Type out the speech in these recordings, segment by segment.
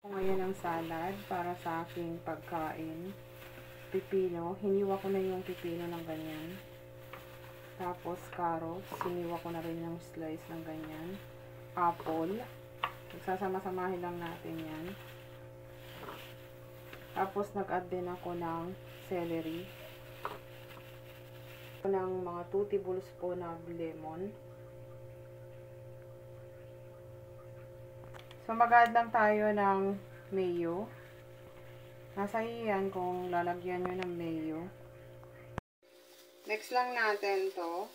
Ngayon ang salad para sa aking pagkain. Pipino, hiniwa ko na yung pipino ng ganyan. Tapos carrots, hiniwa ko na rin yung slice ng ganyan. Apple, magsasama-samahin lang natin yan. Tapos nag-add din ako ng celery. Ng mga 2 tablespoon na lemon. So, mag-add lang tayo ng mayo. Nasa iyan kung lalagyan nyo ng mayo. Next lang natin to.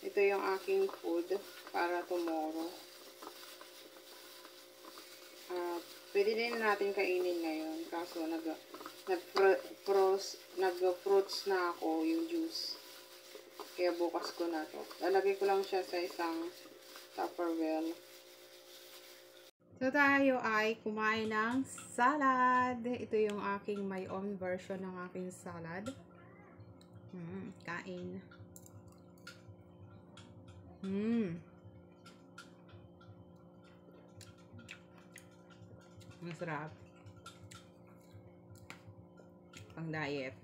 Ito yung aking food para tomorrow. Pwede din natin kainin ngayon. Kaso nag-fruits na ako yung juice. Kaya bukas ko na to. Lalagay ko lang siya sa isang Tupperware. So, tayo ay kumain ng salad. Ito yung aking my own version ng aking salad. Kain. Masarap. Pang diet.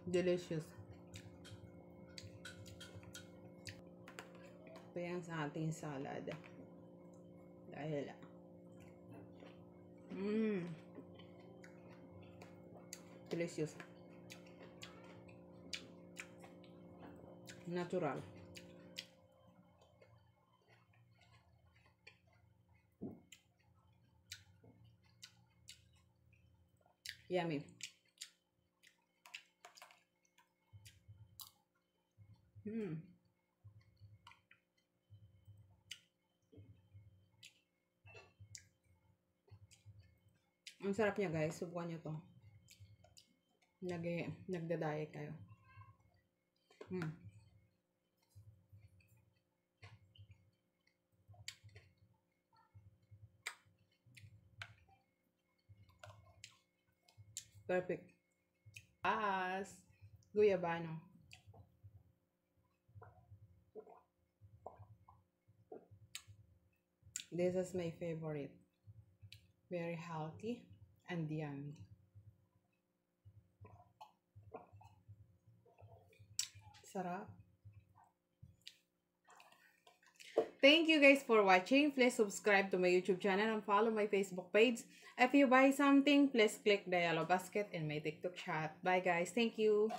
Delicious. Ito yan sa ating salad. Dahil delicious. Natural. Yummy. Ang sarap niya, guys. Subukan nyo to. Nagda-diet kayo. Perfect. Guyabano. This is my favorite. Very healthy and yummy. Sarap. Thank you guys for watching. Please subscribe to my YouTube channel and follow my Facebook page. If you buy something, please click the yellow basket in my TikTok chat. Bye guys. Thank you.